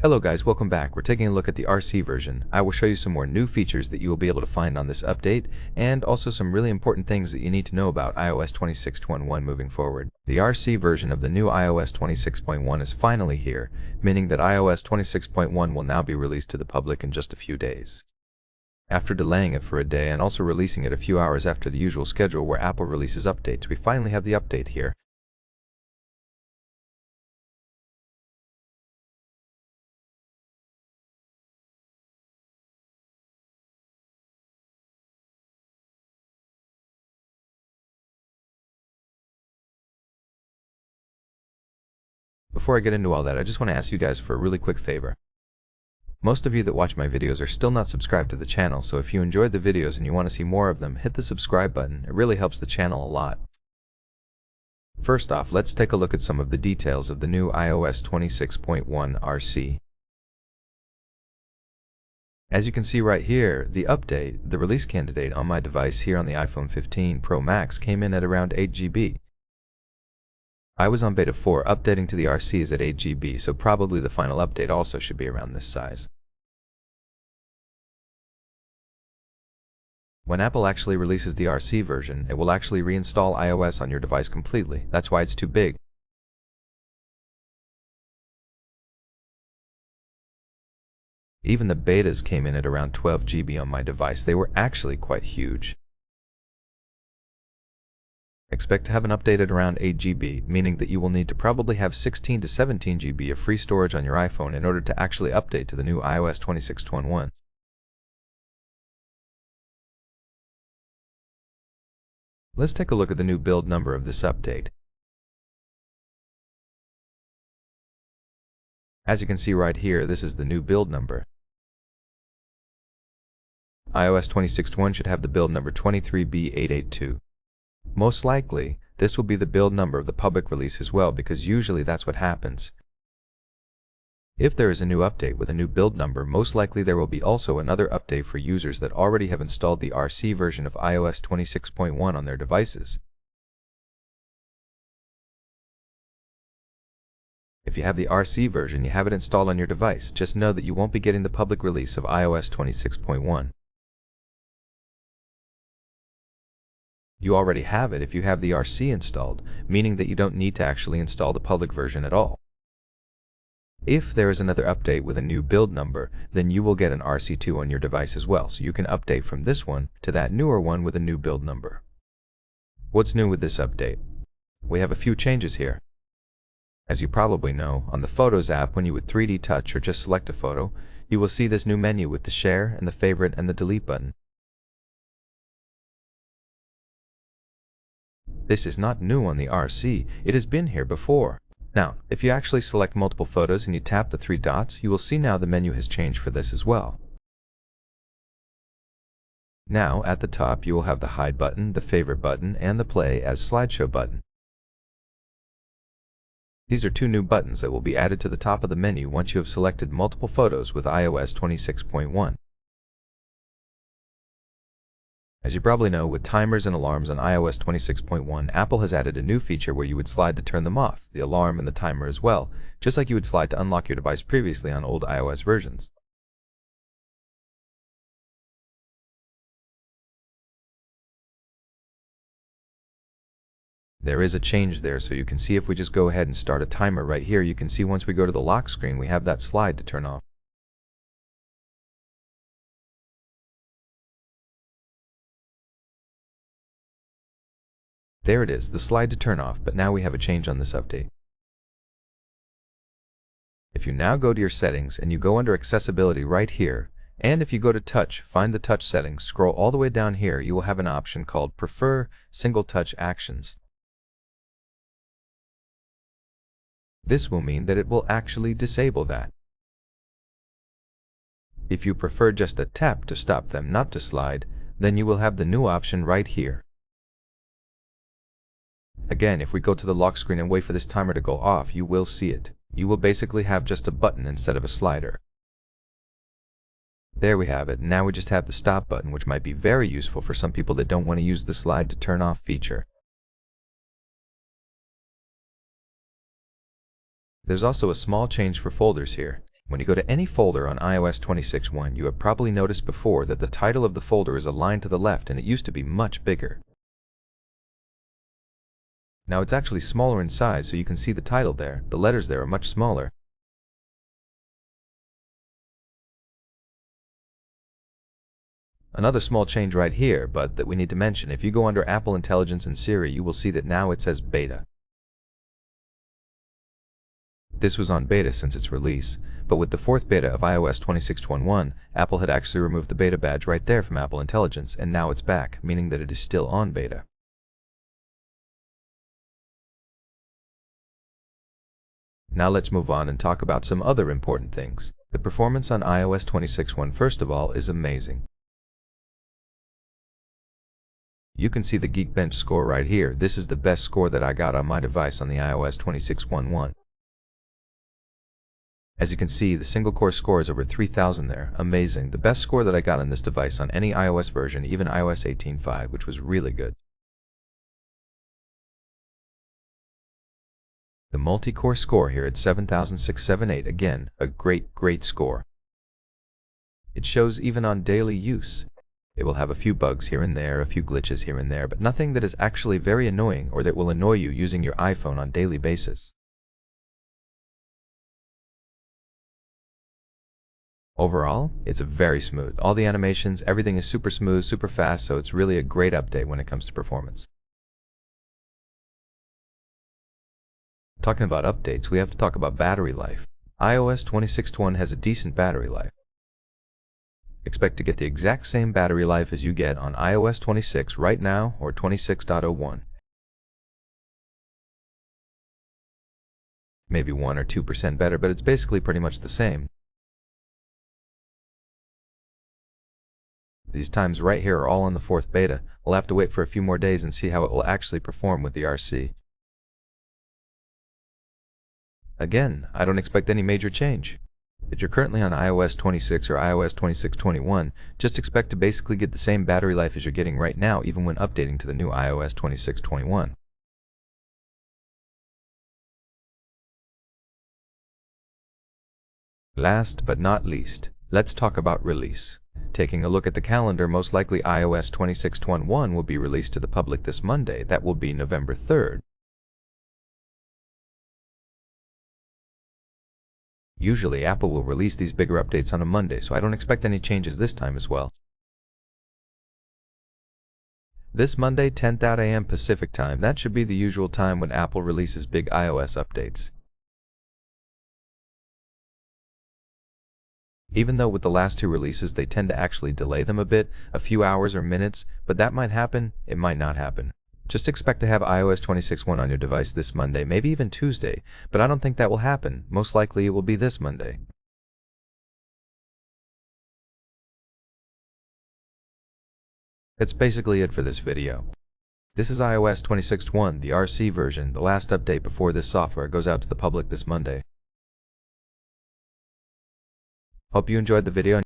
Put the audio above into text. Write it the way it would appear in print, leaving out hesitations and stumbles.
Hello guys, welcome back. We're taking a look at the RC version. I will show you some more new features that you will be able to find on this update, and also some really important things that you need to know about iOS 26.1 moving forward. The RC version of the new iOS 26.1 is finally here, meaning that iOS 26.1 will now be released to the public in just a few days. After delaying it for a day and also releasing it a few hours after the usual schedule where Apple releases updates, we finally have the update here. Before I get into all that, I just want to ask you guys for a really quick favor. Most of you that watch my videos are still not subscribed to the channel, so if you enjoyed the videos and you want to see more of them, hit the subscribe button. It really helps the channel a lot. First off, let's take a look at some of the details of the new iOS 26.1 RC. As you can see right here, the update, the release candidate on my device here on the iPhone 15 Pro Max came in at around 8 GB. I was on beta 4, updating to the RC is at 8 GB, so probably the final update also should be around this size. When Apple actually releases the RC version, it will actually reinstall iOS on your device completely. That's why it's too big. Even the betas came in at around 12 GB on my device. They were actually quite huge. Expect to have an update at around 8 GB, meaning that you will need to probably have 16 to 17 GB of free storage on your iPhone in order to actually update to the new iOS 26.1. Let's take a look at the new build number of this update. As you can see right here, this is the new build number. iOS 26.1 should have the build number 23B882. Most likely, this will be the build number of the public release as well, because usually that's what happens. If there is a new update with a new build number, most likely there will be also another update for users that already have installed the RC version of iOS 26.1 on their devices. If you have the RC version, you have it installed on your device, just know that you won't be getting the public release of iOS 26.1. You already have it if you have the RC installed, meaning that you don't need to actually install the public version at all. If there is another update with a new build number, then you will get an RC2 on your device as well, so you can update from this one to that newer one with a new build number. What's new with this update? We have a few changes here. As you probably know, on the Photos app, when you would 3D touch or just select a photo, you will see this new menu with the share and the favorite and the delete button. This is not new on the RC, it has been here before. Now, if you actually select multiple photos and you tap the three dots, you will see now the menu has changed for this as well. Now, at the top, you will have the hide button, the favorite button, and the play as slideshow button. These are two new buttons that will be added to the top of the menu once you have selected multiple photos with iOS 26.1. As you probably know, with timers and alarms on iOS 26.1, Apple has added a new feature where you would slide to turn them off, the alarm and the timer as well, just like you would slide to unlock your device previously on old iOS versions. There is a change there, so you can see if we just go ahead and start a timer right here, you can see once we go to the lock screen, we have that slide to turn off. There it is, the slide to turn off, but now we have a change on this update. If you now go to your settings and you go under accessibility right here, and if you go to touch, find the touch settings, scroll all the way down here, you will have an option called Prefer Single Touch Actions. This will mean that it will actually disable that. If you prefer just a tap to stop them, not to slide, then you will have the new option right here. Again, if we go to the lock screen and wait for this timer to go off, you will see it. You will basically have just a button instead of a slider. There we have it. Now we just have the stop button, which might be very useful for some people that don't want to use the slide to turn off feature. There's also a small change for folders here. When you go to any folder on iOS 26.1, you have probably noticed before that the title of the folder is aligned to the left and it used to be much bigger. Now it's actually smaller in size, so you can see the title there. The letters there are much smaller. Another small change right here, but that we need to mention, if you go under Apple Intelligence and Siri, you will see that now it says Beta. This was on beta since its release, but with the fourth beta of iOS 26.1, Apple had actually removed the beta badge right there from Apple Intelligence, and now it's back, meaning that it is still on beta. Now let's move on and talk about some other important things. The performance on iOS 26.1, first of all, is amazing. You can see the Geekbench score right here. This is the best score that I got on my device on the iOS 26.1. As you can see, the single core score is over 3,000 there. Amazing. The best score that I got on this device on any iOS version, even iOS 18.5, which was really good. The multi-core score here at 7,678, again, a great score. It shows even on daily use. It will have a few bugs here and there, a few glitches here and there, but nothing that is actually very annoying or that will annoy you using your iPhone on a daily basis. Overall, it's very smooth. All the animations, everything is super smooth, super fast, so it's really a great update when it comes to performance. Talking about updates, we have to talk about battery life. iOS 26.1 has a decent battery life. Expect to get the exact same battery life as you get on iOS 26 right now or 26.01. Maybe 1 or 2% better, but it's basically pretty much the same. These times right here are all on the fourth beta. We'll have to wait for a few more days and see how it will actually perform with the RC. Again, I don't expect any major change. If you're currently on iOS 26 or iOS 26.21, just expect to basically get the same battery life as you're getting right now, even when updating to the new iOS 26.21. Last but not least, let's talk about release. Taking a look at the calendar, most likely iOS 26.1 will be released to the public this Monday. That will be November 3rd. Usually Apple will release these bigger updates on a Monday, so I don't expect any changes this time as well. This Monday, 10:00 a.m. Pacific time, that should be the usual time when Apple releases big iOS updates. Even though with the last two releases they tend to actually delay them a bit, a few hours or minutes, but that might happen, it might not happen. Just expect to have iOS 26.1 on your device this Monday, maybe even Tuesday, but I don't think that will happen. Most likely it will be this Monday. That's basically it for this video. This is iOS 26.1, the RC version, the last update before this software goes out to the public this Monday. Hope you enjoyed the video.